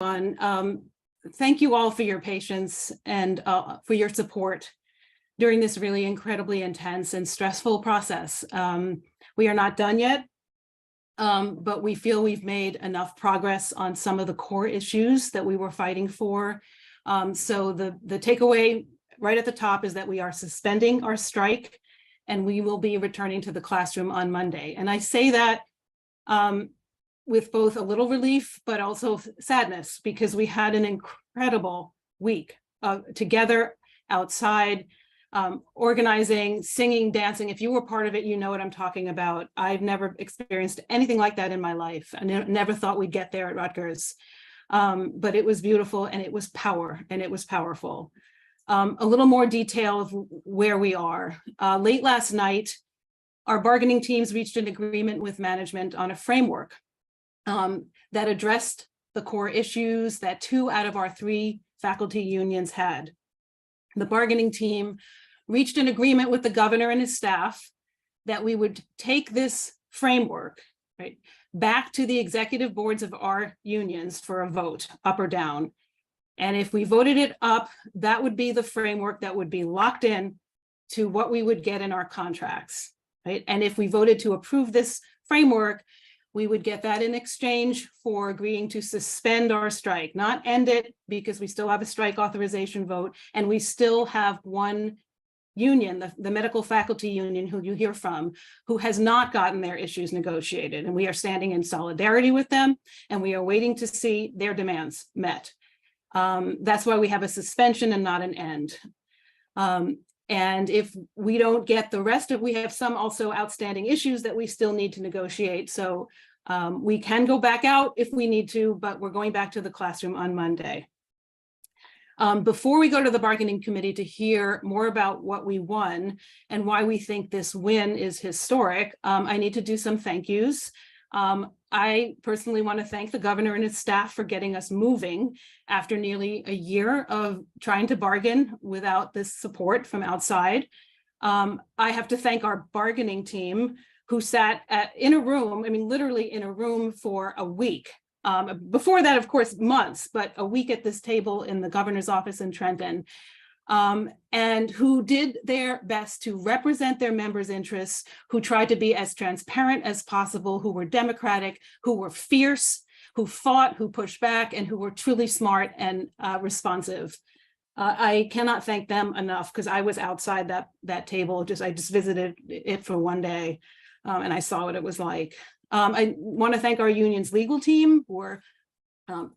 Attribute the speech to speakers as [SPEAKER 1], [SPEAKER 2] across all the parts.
[SPEAKER 1] Thank you all for your patience and for your support during this really incredibly intense and stressful process. We are not done yet, but we feel we've made enough progress on some of the core issues that we were fighting for. So the takeaway right at the top is that we are suspending our strike and we will be returning to the classroom on Monday. And I say that with both a little relief, but also sadness, because we had an incredible week together outside, organizing, singing, dancing. If you were part of it, you know what I'm talking about. I've never experienced anything like that in my life. I never thought we'd get there at Rutgers, but it was beautiful and it was powerful. A little more detail of where we are. Late last night, our bargaining teams reached an agreement with management on a framework that addressed the core issues that 2 out of our 3 faculty unions had. The bargaining team reached an agreement with the governor and his staff that we would take this framework, right, back to the executive boards of our unions for a vote, up or down. And if we voted it up, that would be the framework that would be locked in to what we would get in our contracts, right? And if we voted to approve this framework, we would get that in exchange for agreeing to suspend our strike, not end it, because we still have a strike authorization vote, and we still have one union, the medical faculty union, who you hear from, who has not gotten their issues negotiated. And we are standing in solidarity with them, and we are waiting to see their demands met. That's why we have a suspension and not an end. And if we don't get the rest of, we have some also outstanding issues that we still need to negotiate. So we can go back out if we need to, but we're going back to the classroom on Monday. Before we go to the bargaining committee to hear more about what we won and why we think this win is historic, I need to do some thank yous. I personally want to thank the governor and his staff for getting us moving after nearly a year of trying to bargain without this support from outside. I have to thank our bargaining team who sat in a room, I mean, literally in a room for a week. Before that, of course, months, but a week at this table in the governor's office in Trenton. And who did their best to represent their members' interests, who tried to be as transparent as possible, who were democratic, who were fierce, who fought, who pushed back, and who were truly smart and responsive. I cannot thank them enough, because I was outside that table. I just visited it for one day, and I saw what it was like. I want to thank our union's legal team, who were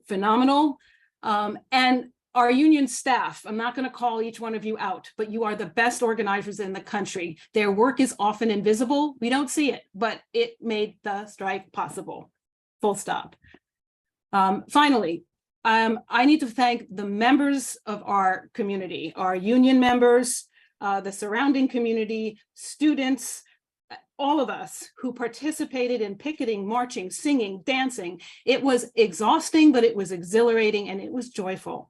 [SPEAKER 1] phenomenal, and our union staff. I'm not going to call each one of you out, but you are the best organizers in the country. Their work is often invisible. We don't see it, but it made the strike possible. Full stop. Finally, I need to thank the members of our community, our union members, the surrounding community, students, all of us who participated in picketing, marching, singing, dancing. It was exhausting, but it was exhilarating and it was joyful.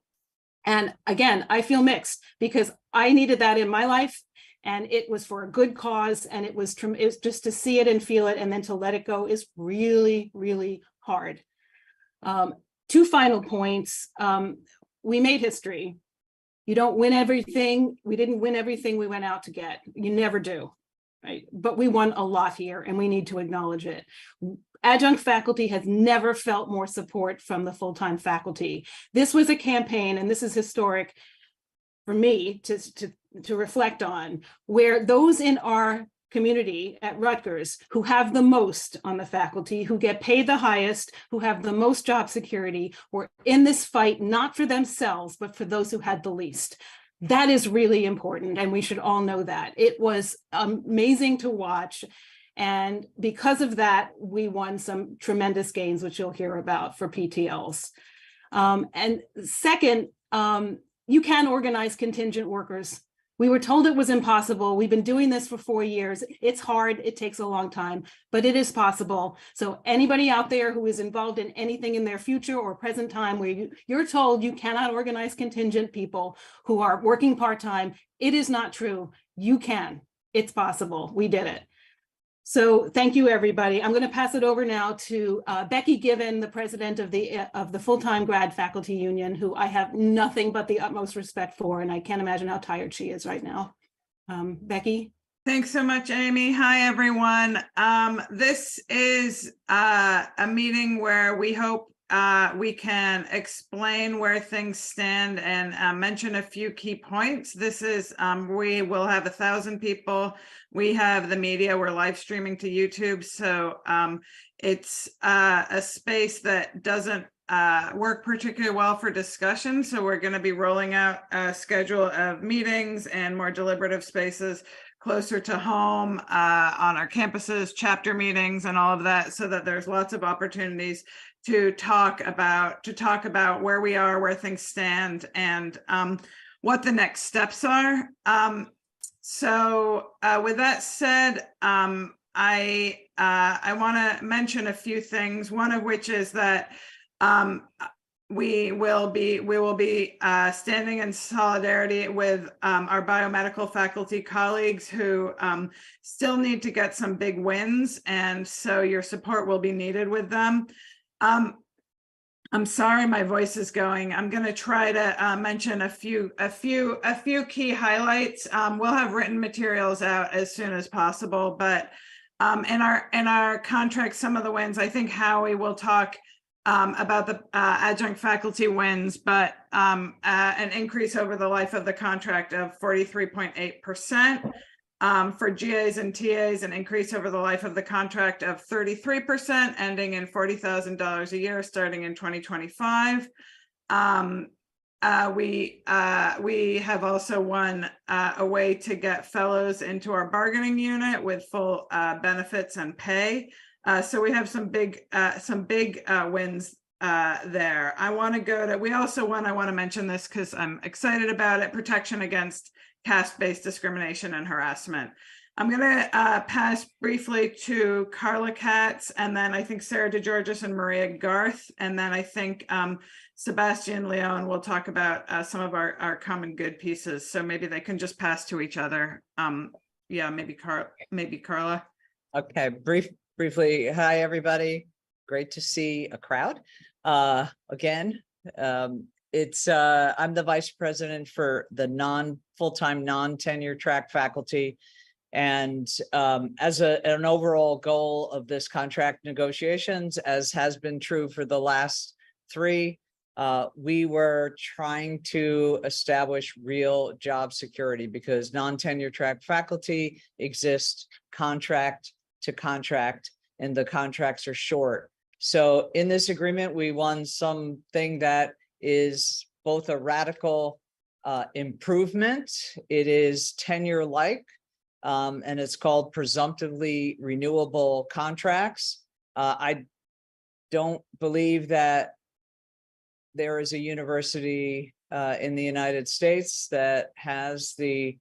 [SPEAKER 1] And again, I feel mixed, because I needed that in my life, and it was for a good cause, and it was just to see it and feel it, and then to let it go is really, really hard. 2 final points. We made history. You don't win everything. We didn't win everything we went out to get. You never do, right? But we won a lot here, and we need to acknowledge it. Adjunct faculty has never felt more support from the full-time faculty. This was a campaign, and this is historic for me to reflect on, where those in our community at Rutgers who have the most on the faculty, who get paid the highest, who have the most job security, were in this fight, not for themselves, but for those who had the least. That is really important, and we should all know that. It was amazing to watch. And because of that, we won some tremendous gains, which you'll hear about for PTLs. And second, you can organize contingent workers. We were told it was impossible. We've been doing this for 4 years. It's hard. It takes a long time, but it is possible. So anybody out there who is involved in anything in their future or present time where you're told you cannot organize contingent people who are working part-time, it is not true. You can. It's possible. We did it. So thank you, everybody. I'm going to pass it over now to Becky Given, the president of the Full-Time Grad Faculty Union, who I have nothing but the utmost respect for, and I can't imagine how tired she is right now. Becky?
[SPEAKER 2] Thanks so much, Amy. Hi, everyone. This is a meeting where we hope we can explain where things stand and mention a few key points. This is, we will have 1,000 people. We have the media, we're live streaming to YouTube. So it's a space that doesn't work particularly well for discussion. So we're going to be rolling out a schedule of meetings and more deliberative spaces closer to home on our campuses, chapter meetings, and all of that, so that there's lots of opportunities to talk about where we are, where things stand, and what the next steps are. So with that said, I want to mention a few things. One of which is that we will be standing in solidarity with our biomedical faculty colleagues who still need to get some big wins, and so your support will be needed with them. I'm sorry, my voice is going. I'm going to try to mention a few key highlights. We'll have written materials out as soon as possible, but in our contract, some of the wins, I think Howie will talk about the adjunct faculty wins, but an increase over the life of the contract of 43.8%. For GAs and TAs, an increase over the life of the contract of 33%, ending in $40,000 a year starting in 2025. We have also won a way to get fellows into our bargaining unit with full benefits and pay. So we have some big wins there. I want to go to, we also won, I want to mention this because I'm excited about it, protection against caste-based discrimination and harassment. I'm going to pass briefly to Carla Katz, and then I think Sarah DeGeorgis and Maria Garth, and then I think Sebastian Leon will talk about some of our common good pieces. So maybe they can just pass to each other. Yeah, maybe Carla.
[SPEAKER 3] Okay, briefly, hi everybody. Great to see a crowd again. It's I'm the vice president for the full-time non-tenure track faculty, and as an overall goal of this contract negotiations, as has been true for the last 3, we were trying to establish real job security, because non-tenure track faculty exist contract to contract, and the contracts are short. So in this agreement, we won something that is both a radical improvement. It is tenure-like, and it's called presumptively renewable contracts. I don't believe that there is a university in the United States that has the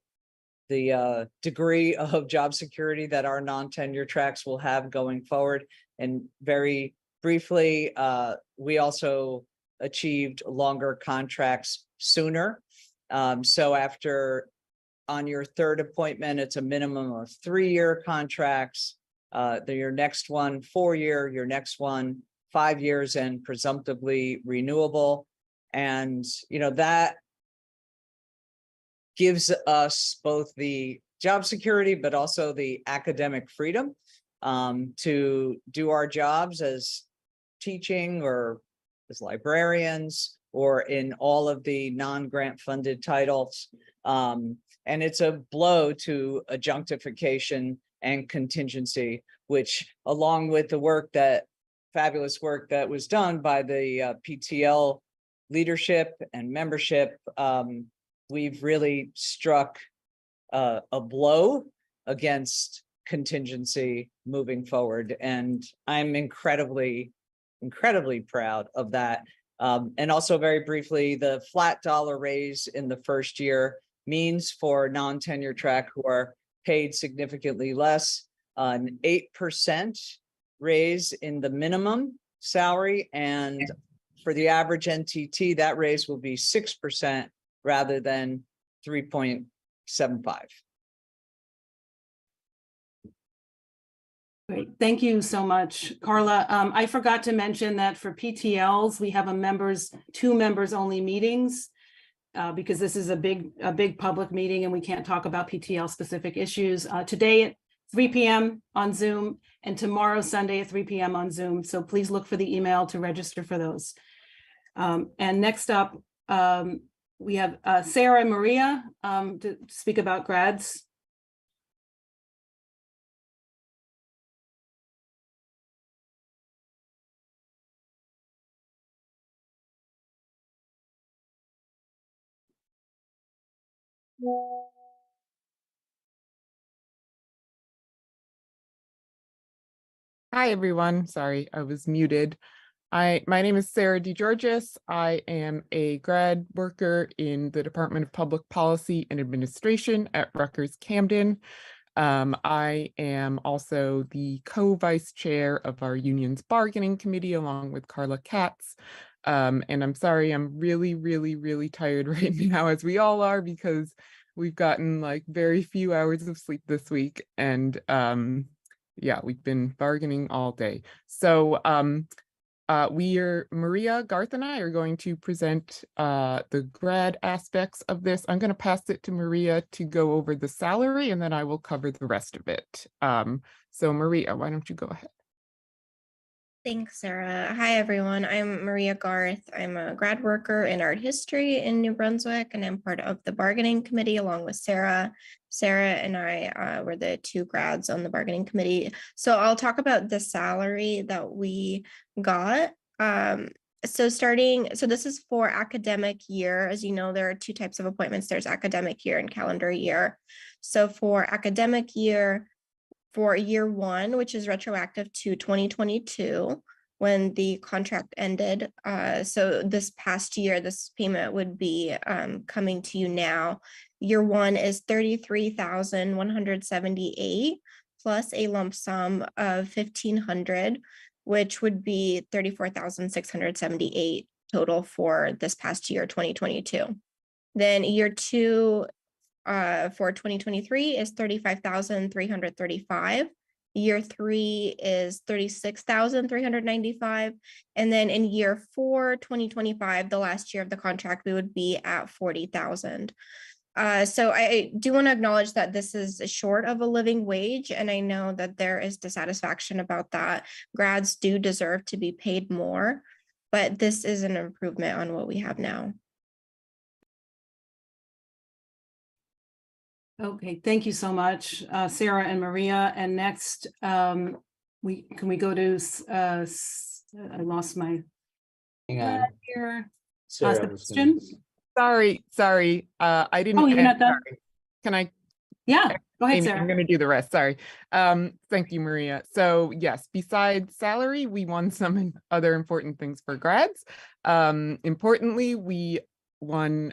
[SPEAKER 3] degree of job security that our non-tenure tracks will have going forward. And very briefly, we also achieved longer contracts sooner. So after, on your 3rd appointment, it's a minimum of 3-year contracts. Your next one, 4-year, your next one, 5 years, and presumptively renewable. And, that gives us both the job security, but also the academic freedom to do our jobs as teaching or as librarians or in all of the non-grant funded titles. And it's a blow to adjunctification and contingency, which, along with the fabulous work that was done by the PTL leadership and membership, we've really struck a blow against contingency moving forward. And I'm incredibly proud of that. And also, very briefly, the flat dollar raise in the first year means for non-tenure track who are paid significantly less, an 8% raise in the minimum salary. And for the average NTT, that raise will be 6% rather than 3.75.
[SPEAKER 1] Great, thank you so much, Carla. I forgot to mention that for PTLs, we have two members only meetings because this is a big public meeting and we can't talk about PTL specific issues. Today at 3 p.m. on Zoom and tomorrow, Sunday at 3 p.m. on Zoom. So please look for the email to register for those. And next up, we have Sarah and Maria to speak about grads.
[SPEAKER 4] Hi, everyone. Sorry, I was muted. My name is Sarah DeGeorgis. I am a grad worker in the Department of Public Policy and Administration at Rutgers Camden. I am also the co-vice chair of our union's bargaining committee along with Carla Katz. And I'm sorry, I'm really tired right now, as we all are, because we've gotten like very few hours of sleep this week. And yeah, we've been bargaining all day. So Maria, Garth, and I are going to present the grad aspects of this. I'm going to pass it to Maria to go over the salary, and then I will cover the rest of it. So Maria, why don't you go ahead?
[SPEAKER 5] Thanks, Sarah. Hi, everyone. I'm Maria Garth. I'm a grad worker in art history in New Brunswick, and I'm part of the bargaining committee along with Sarah. Sarah and I were the two grads on the bargaining committee. So I'll talk about the salary that we got. So this is for academic year. As you know, there are two types of appointments. There's academic year and calendar year. So for academic year, for year one, which is retroactive to 2022, when the contract ended. So this past year, this payment would be coming to you now. Year one is $33,178 plus a lump sum of $1,500, which would be $34,678 total for this past year, 2022. Then year two, for 2023 is $35,335. Year three is $36,395. And then in year four, 2025, the last year of the contract, we would be at $40,000. So I do want to acknowledge that this is short of a living wage, and I know that there is dissatisfaction about that. Grads do deserve to be paid more, but this is an improvement on what we have now.
[SPEAKER 1] Okay, thank you so much, Sarah and Maria. And next, can we go to, I lost my
[SPEAKER 6] Hang on.
[SPEAKER 1] here.
[SPEAKER 6] Sarah,
[SPEAKER 1] Sebastian?
[SPEAKER 4] Sorry. I didn't.
[SPEAKER 1] Oh, you're not done?
[SPEAKER 4] Sorry. Can I?
[SPEAKER 1] Yeah, go ahead,
[SPEAKER 4] Amy,
[SPEAKER 1] Sarah.
[SPEAKER 4] I'm going to do the rest. Sorry. Thank you, Maria. So yes, besides salary, we won some other important things for grads. Importantly, we won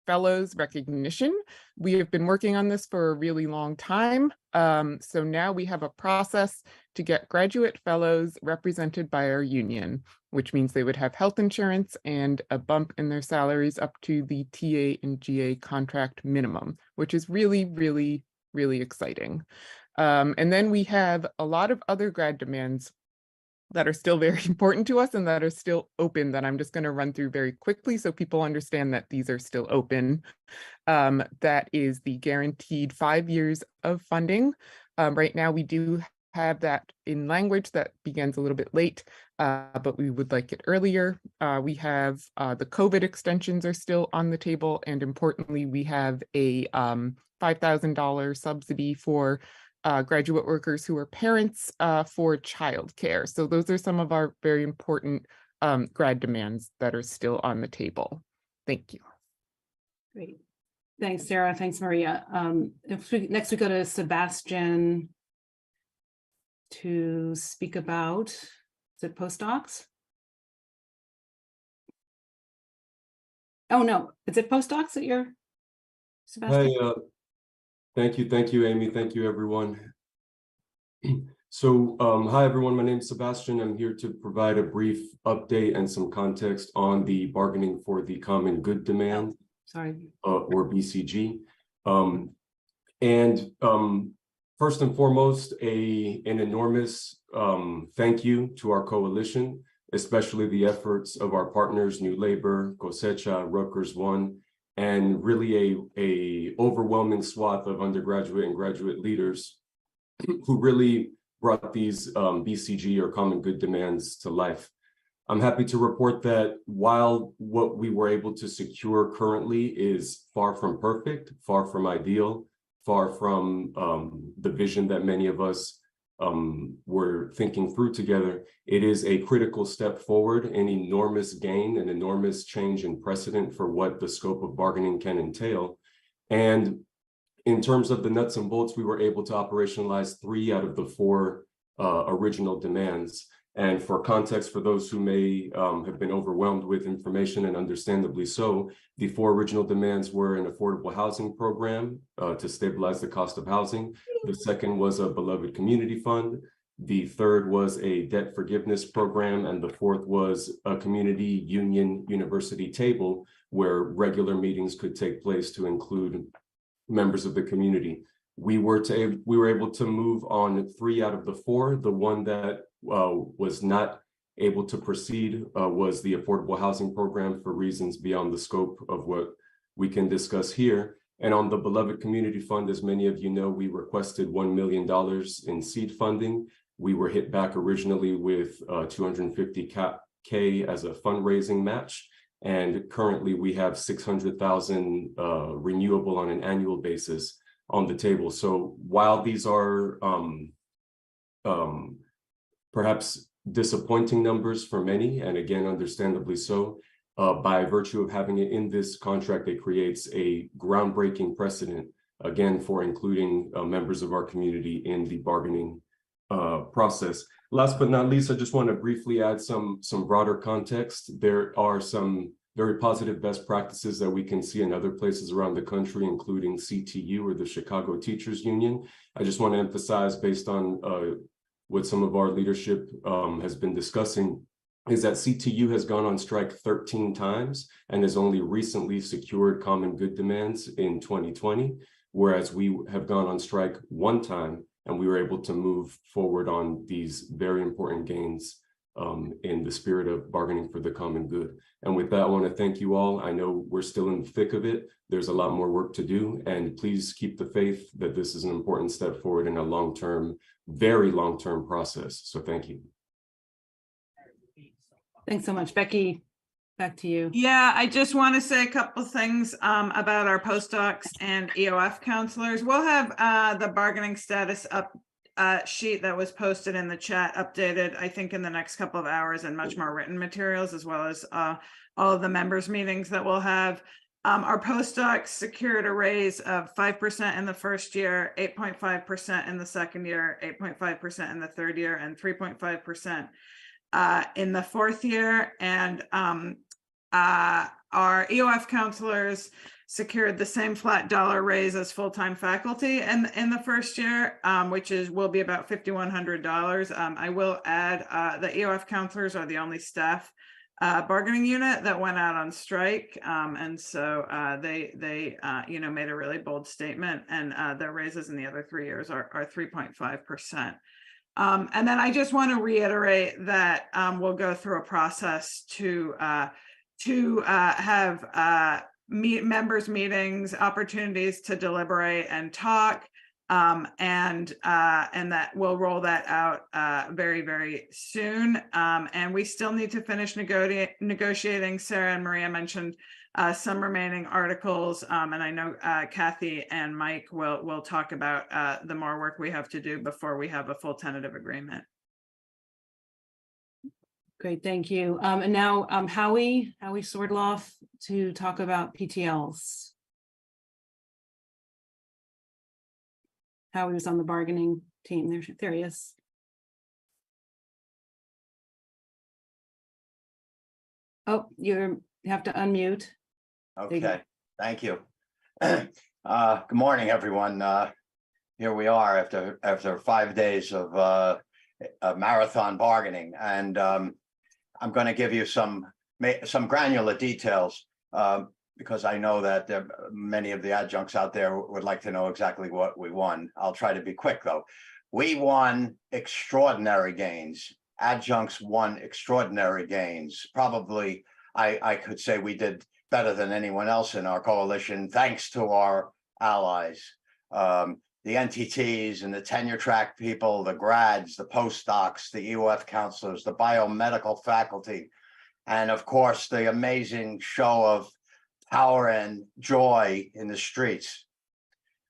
[SPEAKER 4] fellows recognition. We have been working on this for a really long time. So now we have a process to get graduate fellows represented by our union, which means they would have health insurance and a bump in their salaries up to the TA and GA contract minimum, which is really exciting. And then we have a lot of other grad demands that are still very important to us and that are still open that I'm just going to run through very quickly so people understand that these are still open. That is the guaranteed 5 years of funding. Right now, we do have that in language that begins a little bit late, but we would like it earlier. We have the COVID extensions are still on the table. And importantly, we have a $5,000 subsidy for graduate workers who are parents for childcare. So those are some of our very important grad demands that are still on the table. Thank you.
[SPEAKER 1] Great. Thanks, Sarah. Thanks, Maria. Next we go to Sebastian to speak about, is it postdocs? Oh, no, is it postdocs that you're, Sebastian?
[SPEAKER 7] Hi, thank you, Amy. Thank you, everyone. So, hi, everyone. My name is Sebastian. I'm here to provide a brief update and some context on the bargaining for the common good demand,
[SPEAKER 1] Sorry.
[SPEAKER 7] or BCG. First and foremost, an enormous thank you to our coalition, especially the efforts of our partners, New Labor, Cosecha, Rutgers One, and really a overwhelming swath of undergraduate and graduate leaders who really brought these BCG or common good demands to life. I'm happy to report that while what we were able to secure currently is far from perfect, far from ideal, far from the vision that many of us were thinking through together, it is a critical step forward, an enormous gain, an enormous change in precedent for what the scope of bargaining can entail. And in terms of the nuts and bolts, we were able to operationalize 3 out of the 4 original demands. And for context, for those who may have been overwhelmed with information, and understandably so, the 4 original demands were an affordable housing program to stabilize the cost of housing. The second was a beloved community fund. The third was a debt forgiveness program. And the fourth was a community union university table where regular meetings could take place to include members of the community. We were able to move on 3 out of the 4. The one that was not able to proceed was the affordable housing program for reasons beyond the scope of what we can discuss here. And on the beloved community fund, as many of you know, we requested $1 million in seed funding. We were hit back originally with $250K as a fundraising match. And currently we have 600,000 renewable on an annual basis on the table. So while these are perhaps disappointing numbers for many, and again, understandably so, by virtue of having it in this contract, it creates a groundbreaking precedent, again, for including members of our community in the bargaining process. Last but not least, I just want to briefly add some broader context. There are some very positive best practices that we can see in other places around the country, including CTU or the Chicago Teachers Union. I just want to emphasize, based on what some of our leadership has been discussing, is that CTU has gone on strike 13 times and has only recently secured common good demands in 2020, whereas we have gone on strike 1 time and we were able to move forward on these very important gains in the spirit of bargaining for the common good. And with that, I want to thank you all. I know we're still in the thick of it. There's a lot more work to do, and please keep the faith that this is an important step forward in a long-term, very long-term process. So thank you.
[SPEAKER 1] Thanks so much. Becky, back to you.
[SPEAKER 2] Yeah, I just want to say a couple of things about our postdocs and EOF counselors. We'll have the bargaining status sheet that was posted in the chat updated, I think, in the next couple of hours, and much more written materials, as well as all of the members' meetings that we'll have. Our postdocs secured a raise of 5% in the first year, 8.5% in the second year, 8.5% in the third year, and 3.5% in the fourth year. And our EOF counselors secured the same flat dollar raise as full-time faculty in the first year, which will be about $5,100. I will add the EOF counselors are the only staff bargaining unit that went out on strike, and so they made a really bold statement, and their raises in the other 3 years are 3.5%. And then I just want to reiterate that we'll go through a process to have members meetings, opportunities to deliberate and talk, and that we'll roll that out very, very soon. And we still need to finish negotiating. Sarah and Maria mentioned some remaining articles, and I know Kathy and Mike will talk about the more work we have to do before we have a full tentative agreement.
[SPEAKER 1] Great, thank you. And now Howie Swordloff to talk about PTLs. Howie was on the bargaining team. There he is. Oh, you have to unmute.
[SPEAKER 6] Okay, thank you. Good morning, everyone. Here we are after 5 days of marathon bargaining, and I'm going to give you some granular details. because I know that many of the adjuncts out there would like to know exactly what we won. I'll try to be quick though. We won extraordinary gains. Adjuncts won extraordinary gains. Probably, I could say we did better than anyone else in our coalition, thanks to our allies. The NTTs and the tenure track people, the grads, the postdocs, the EOF counselors, the biomedical faculty, and of course, the amazing show of power and joy in the streets.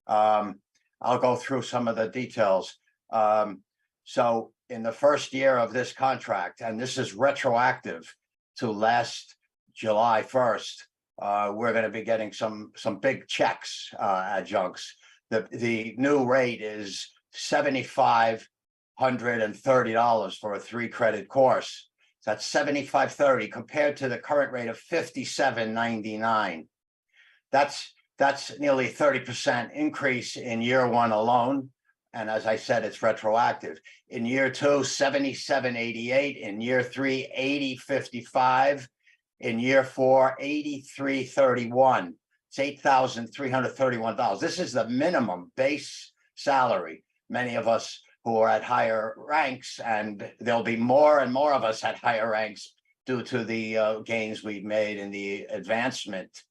[SPEAKER 6] I'll go through some of the details. So in the first year of this contract, and this is retroactive to last July 1st, we're going to be getting some big checks, adjuncts. The new rate is $7,530 for a 3-credit course. That's $7,530 compared to the current rate of $57.99. That's nearly 30% increase in year 1 alone. And as I said, it's retroactive. In year 2, $77.88. In year 3, $80.55. In year 4, $83.31. It's $8,331. This is the minimum base salary. Many of us who are at higher ranks, and there'll be more and more of us at higher ranks due to the gains we've made in the advancement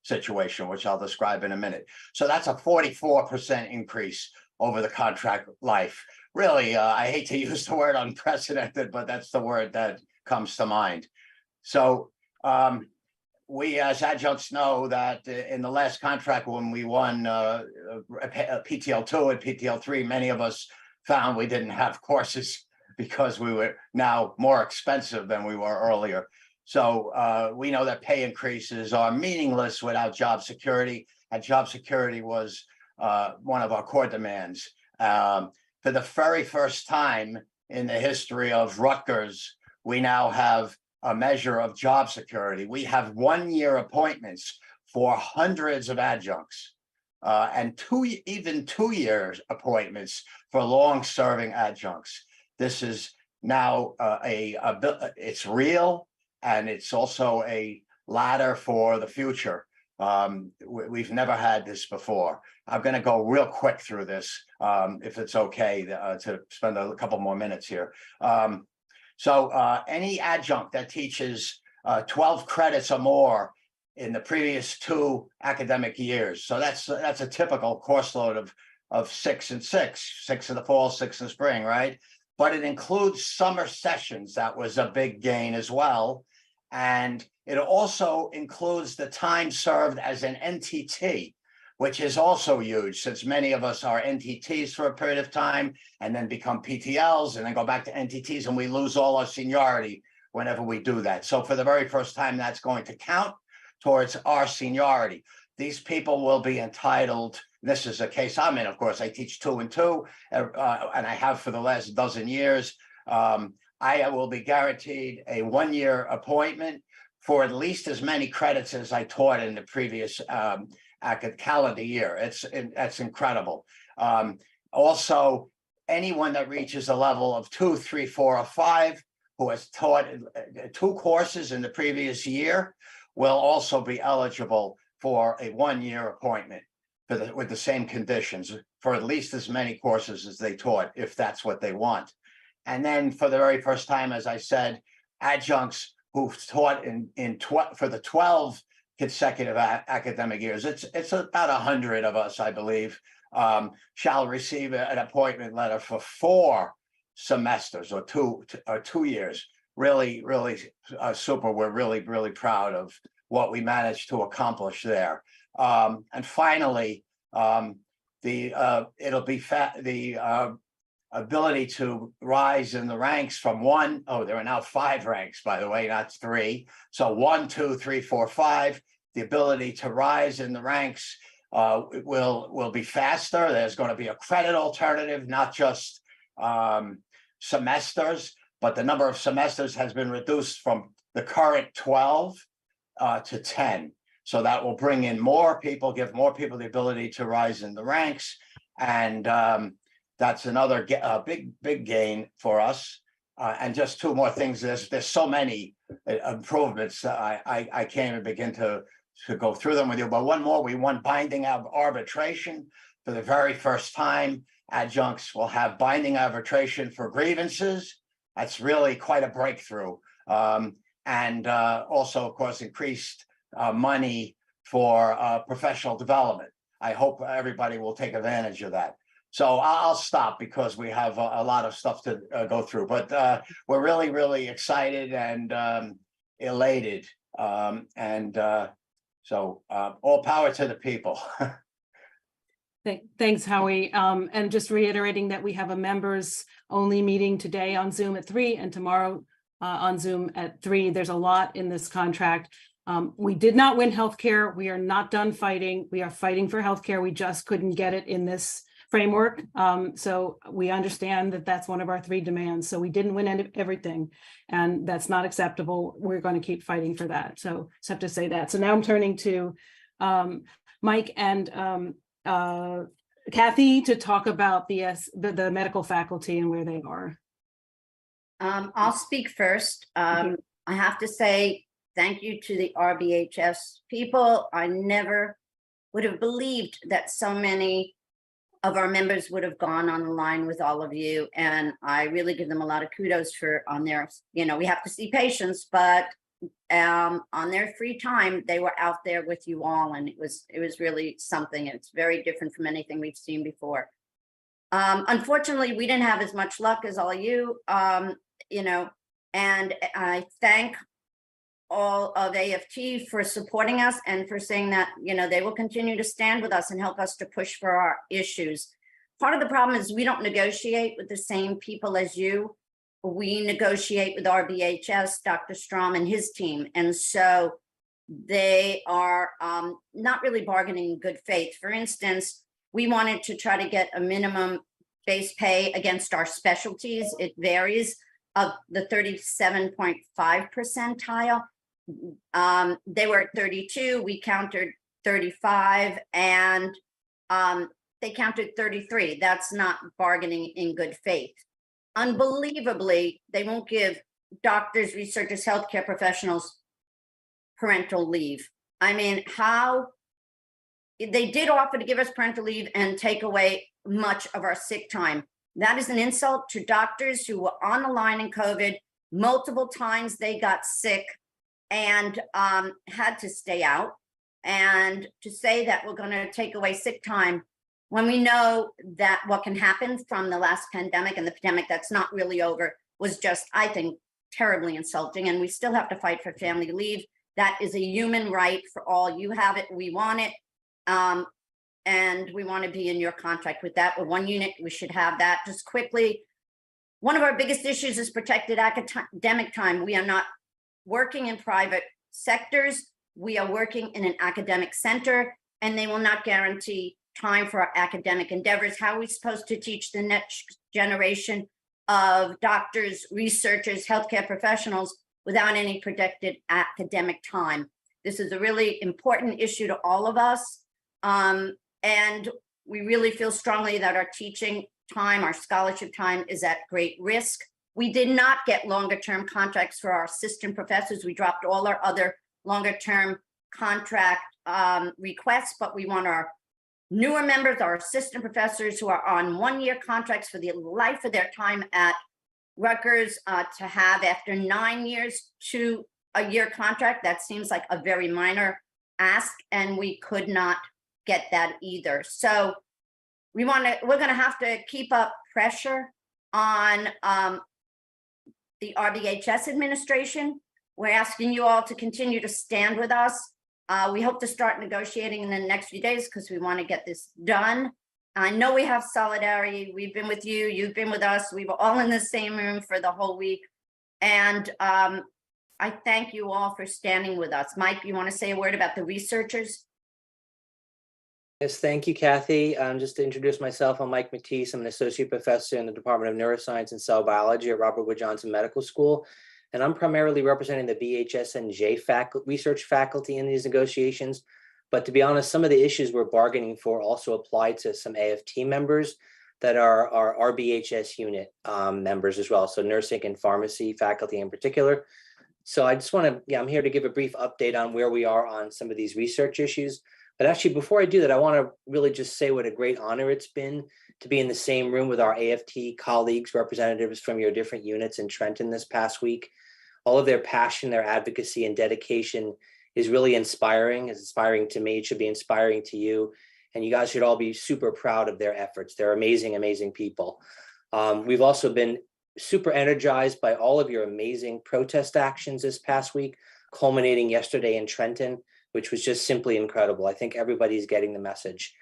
[SPEAKER 6] situation, which I'll describe in a minute. So that's a 44% increase over the contract life. Really, I hate to use the word unprecedented, but that's the word that comes to mind. So we as adjuncts know that in the last contract when we won PTL2 and PTL3, many of us found we didn't have courses because we were now more expensive than we were earlier. So we know that pay increases are meaningless without job security, and job security was one of our core demands. For the very first time in the history of Rutgers, we now have a measure of job security. We have 1-year appointments for hundreds of adjuncts, and even 2-year appointments for long-serving adjuncts. This is now it's real, and it's also a ladder for the future. We've never had this before. I'm going to go real quick through this, if it's okay, to spend a couple more minutes here. So any adjunct that teaches 12 credits or more in the previous 2 academic years. So that's a typical course load of 6 and 6, 6 in the fall, 6 in the spring, right? But it includes summer sessions. That was a big gain as well. And it also includes the time served as an NTT, which is also huge, since many of us are NTTs for a period of time and then become PTLs and then go back to NTTs, and we lose all our seniority whenever we do that. So for the very first time, that's going to count towards our seniority. These people will be entitled, this is a case I'm in, of course, I teach 2 and 2, and I have for the last dozen years. I will be guaranteed a 1-year appointment for at least as many credits as I taught in the previous calendar year. That's incredible. Also, anyone that reaches a level of 2, 3, 4, or 5 who has taught 2 courses in the previous year will also be eligible for a 1-year appointment with the same conditions for at least as many courses as they taught, if that's what they want. And then for the very first time, as I said, adjuncts who've taught for the 12 consecutive academic years, it's about 100 of us, I believe, shall receive an appointment letter for 4 semesters or 2 years. Really, really super. We're really, really proud of what we managed to accomplish there. And finally, it'll be the ability to rise in the ranks from 1. Oh, there are now 5 ranks, by the way, not 3. So 1, 2, 3, 4, 5. The ability to rise in the ranks will be faster. There's going to be a credit alternative, not just semesters, but the number of semesters has been reduced from the current 12 to 10. So that will bring in more people, give more people the ability to rise in the ranks. And that's another big gain for us. And just 2 more things. There's so many improvements. I can't even begin to to go through them with you, but one more, we won binding arbitration for the very first time. Adjuncts will have binding arbitration for grievances. That's really quite a breakthrough. And also, of course, increased money for professional development. I hope everybody will take advantage of that. So I'll stop because we have a lot of stuff to go through, but we're really, really excited and elated. So all power to the people.
[SPEAKER 1] Thanks, Howie. And just reiterating that we have a members only meeting today on Zoom at 3 and tomorrow on Zoom at 3. There's a lot in this contract. We did not win healthcare. We are not done fighting. We are fighting for healthcare. We just couldn't get it in this framework. So we understand that that's one of our 3 demands. So we didn't win everything, and that's not acceptable. We're going to keep fighting for that. So just have to say that. So now I'm turning to Mike and Kathy to talk about the medical faculty and where they are.
[SPEAKER 8] I'll speak first. I have to say thank you to the RBHS people. I never would have believed that so many of our members would have gone on the line with all of you. And I really give them a lot of kudos for on their, we have to see patients, but on their free time, they were out there with you all. And it was really something. It's very different from anything we've seen before. Unfortunately, we didn't have as much luck as all you, and I thank all of AFT for supporting us and for saying that, they will continue to stand with us and help us to push for our issues. Part of the problem is we don't negotiate with the same people as you. We negotiate with RBHS, Dr. Strom and his team. And so they are not really bargaining in good faith. For instance, we wanted to try to get a minimum base pay against our specialties. It varies of the 37.5 percentile. They were at 32, we countered 35, and they counted 33. That's not bargaining in good faith. Unbelievably, they won't give doctors, researchers, healthcare professionals parental leave. I mean, how they did offer to give us parental leave and take away much of our sick time. That is an insult to doctors who were on the line in COVID. Multiple times they got sick and had to stay out. And to say that we're going to take away sick time when we know that what can happen from the last pandemic and the pandemic that's not really over was just, I think, terribly insulting. And we still have to fight for family leave. That is a human right for all. You have it, we want it. And we want to be in your contract with that. We're one unit, we should have that. Just quickly, one of our biggest issues is protected academic time. We are not working in private sectors. We are working in an academic center, and they will not guarantee time for our academic endeavors. How are we supposed to teach the next generation of doctors, researchers, healthcare professionals without any protected academic time? This is a really important issue to all of us. And we really feel strongly that our teaching time, our scholarship time is at great risk. We did not get longer term contracts for our assistant professors. We dropped all our other longer term contract requests, but we want our newer members, our assistant professors who are on 1-year contracts for the life of their time at Rutgers to have, after 9 years, 2-year contract. That seems like a very minor ask, and we could not get that either. So we're going to have to keep up pressure on the RBHS administration. We're asking you all to continue to stand with us. We hope to start negotiating in the next few days because we want to get this done. I know we have solidarity. We've been with you. You've been with us. We were all in the same room for the whole week. And I thank you all for standing with us. Mike, you want to say a word about the researchers?
[SPEAKER 9] Yes, thank you, Kathy. Just to introduce myself, I'm Mike Matisse. I'm an associate professor in the Department of Neuroscience and Cell Biology at Robert Wood Johnson Medical School. And I'm primarily representing the BHS and J research faculty in these negotiations. But to be honest, some of the issues we're bargaining for also apply to some AFT members that are our RBHS unit members as well. So nursing and pharmacy faculty in particular. So I just want to, I'm here to give a brief update on where we are on some of these research issues. But actually, before I do that, I want to really just say what a great honor it's been to be in the same room with our AFT colleagues, representatives from your different units in Trenton this past week. All of their passion, their advocacy, and dedication is really inspiring. It's inspiring to me. It should be inspiring to you. And you guys should all be super proud of their efforts. They're amazing, amazing people. We've also been super energized by all of your amazing protest actions this past week, culminating yesterday in Trenton, which was just simply incredible. I think everybody's getting the message.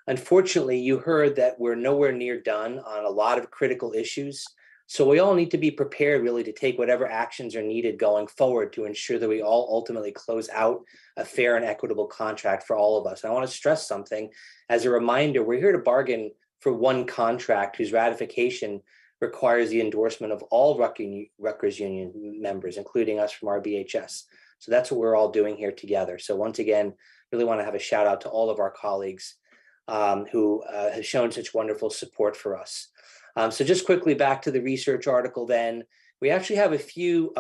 [SPEAKER 9] Unfortunately, you heard that we're nowhere near done on a lot of critical issues. So we all need to be prepared really to take whatever actions are needed going forward to ensure that we all ultimately close out a fair and equitable contract for all of us. And I want to stress something as a reminder, we're here to bargain for one contract whose ratification requires the endorsement of all Rutgers Union members, including us from RBHS. So that's what we're all doing here together. So once again, really want to have a shout out to all of our colleagues who have shown such wonderful support for us. So just quickly back to the research article then, we actually have a few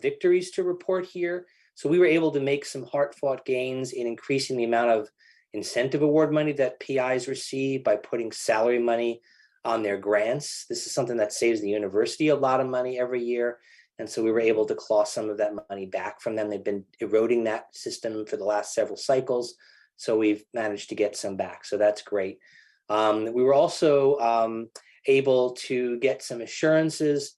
[SPEAKER 9] victories to report here. So we were able to make some hard-fought gains in increasing the amount of incentive award money that PIs receive by putting salary money on their grants. This is something that saves the university a lot of money every year. And so we were able to claw some of that money back from them. They've been eroding that system for the last several cycles. So we've managed to get some back. So that's great. We were also able to get some assurances,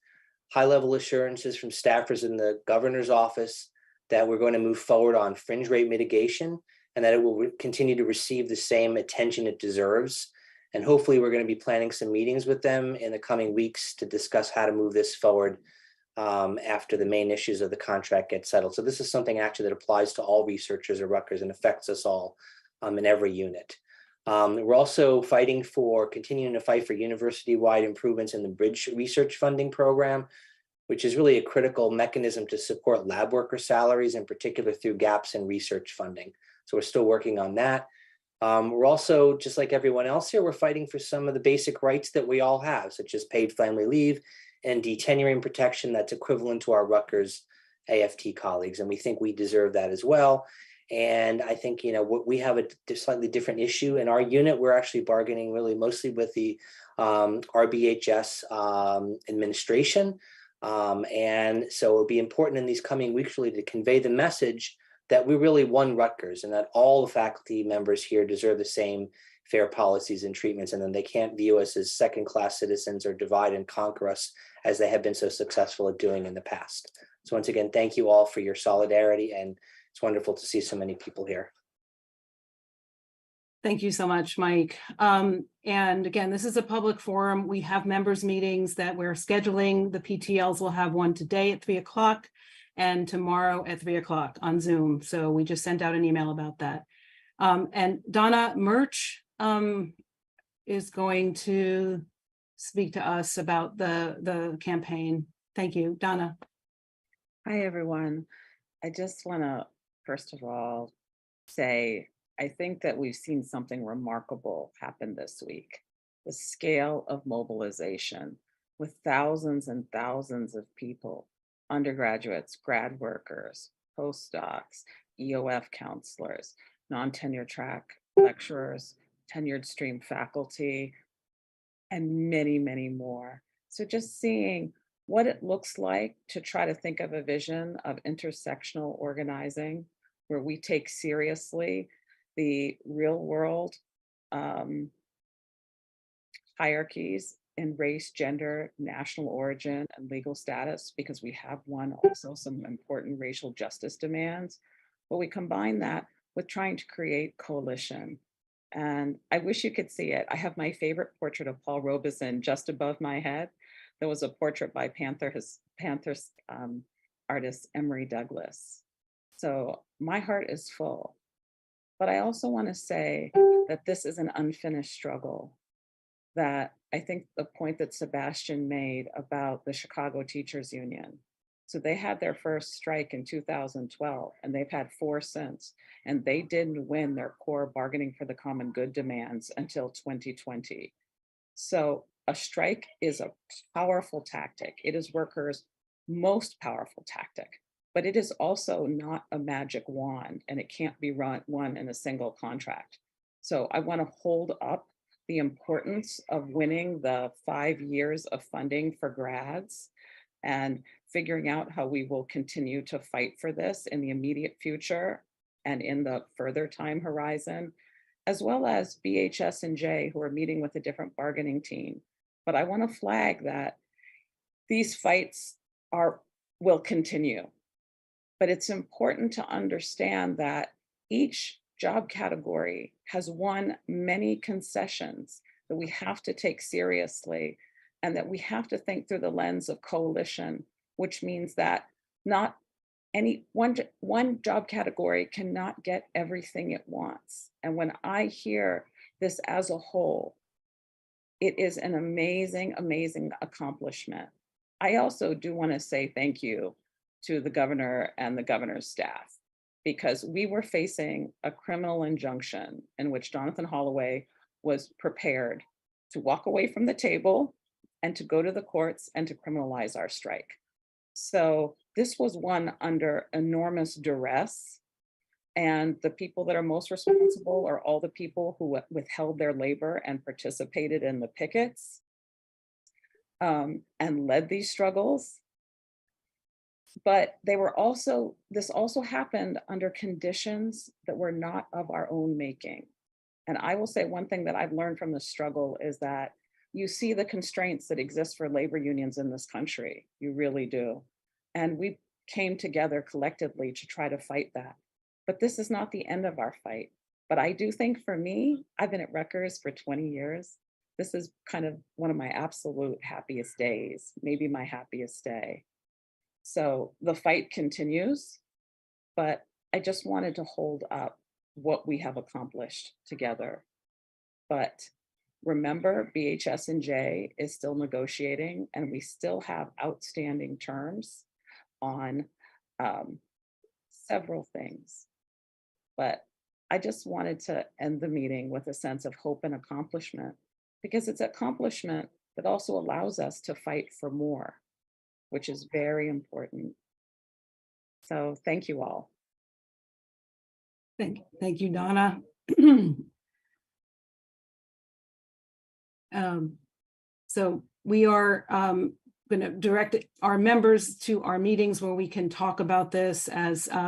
[SPEAKER 9] high-level assurances from staffers in the governor's office that we're going to move forward on fringe rate mitigation and that it will continue to receive the same attention it deserves. And hopefully we're going to be planning some meetings with them in the coming weeks to discuss how to move this forward after the main issues of the contract get settled. So this is something actually that applies to all researchers at Rutgers and affects us all in every unit. We're also continuing to fight for university-wide improvements in the Bridge Research Funding Program, which is really a critical mechanism to support lab worker salaries, in particular through gaps in research funding. So we're still working on that. We're also, just like everyone else here, we're fighting for some of the basic rights that we all have, such as paid family leave and detenuring protection that's equivalent to our Rutgers AFT colleagues. And we think we deserve that as well. And I think, we have a slightly different issue in our unit. We're actually bargaining really mostly with the RBHS administration. And so it'll be important in these coming weeks really to convey the message that we really won Rutgers and that all the faculty members here deserve the same fair policies and treatments, and then they can't view us as second-class citizens or divide and conquer us as they have been so successful at doing in the past. So once again, thank you all for your solidarity, and it's wonderful to see so many people here.
[SPEAKER 1] Thank you so much, Mike. And again, this is a public forum. We have members meetings that we're scheduling. The PTLs will have one today at 3 o'clock and tomorrow at 3 o'clock on Zoom. So we just sent out an email about that. And Donna Murch is going to speak to us about the campaign. Thank you, Donna.
[SPEAKER 10] Hi, everyone. I just want to, first of all, say, I think that we've seen something remarkable happen this week. The scale of mobilization with thousands and thousands of people, undergraduates, grad workers, postdocs, EOF counselors, non-tenure track lecturers, tenured stream faculty, and many, many more. So just seeing what it looks like to try to think of a vision of intersectional organizing where we take seriously the real world hierarchies in race, gender, national origin, and legal status, because we have won also some important racial justice demands. But we combine that with trying to create coalition. And I wish you could see it. I have my favorite portrait of Paul Robeson just above my head. There was a portrait by Panther's artist Emory Douglas. So my heart is full. But I also want to say that this is an unfinished struggle, that I think the point that Sebastian made about the Chicago Teachers Union. So they had their first strike in 2012, and they've had 4 since, and they didn't win their core bargaining for the common good demands until 2020. So a strike is a powerful tactic. It is workers most powerful tactic, but it is also not a magic wand, and it can't be won in a single contract. So I want to hold up the importance of winning the 5 years of funding for grads and figuring out how we will continue to fight for this in the immediate future and in the further time horizon, as well as BHS and J, who are meeting with a different bargaining team. But I want to flag that these fights will continue. But it's important to understand that each job category has won many concessions that we have to take seriously, and that we have to think through the lens of coalition, which means that not any one job category cannot get everything it wants. And when I hear this as a whole, it is an amazing, amazing accomplishment. I also do want to say thank you to the governor and the governor's staff, because we were facing a criminal injunction in which Jonathan Holloway was prepared to walk away from the table and to go to the courts and to criminalize our strike. So this was won under enormous duress. And the people that are most responsible are all the people who withheld their labor and participated in the pickets and led these struggles. But this also happened under conditions that were not of our own making. And I will say one thing that I've learned from this struggle is that you see the constraints that exist for labor unions in this country. You really do. And we came together collectively to try to fight that. But this is not the end of our fight. But I do think for me, I've been at Rutgers for 20 years. This is kind of one of my absolute happiest days, maybe my happiest day. So the fight continues, but I just wanted to hold up what we have accomplished together. But remember, BHS and J is still negotiating, and we still have outstanding terms on several things. But I just wanted to end the meeting with a sense of hope and accomplishment, because it's accomplishment that also allows us to fight for more, which is very important. So thank you all.
[SPEAKER 1] Thank you, Donna. So we are going to direct our members to our meetings where we can talk about this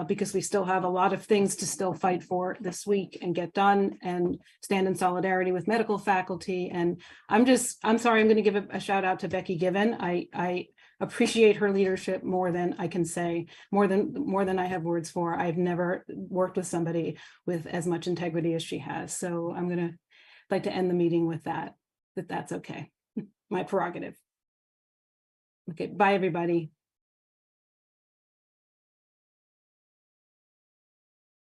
[SPEAKER 1] because we still have a lot of things to still fight for this week and get done and stand in solidarity with medical faculty. And I'm sorry, I'm going to give a shout out to Becky Given. I appreciate her leadership more than I can say, more than I have words for. I've never worked with somebody with as much integrity as she has. So I'm going to like to end the meeting with that, if that's okay. My prerogative. Okay, bye everybody.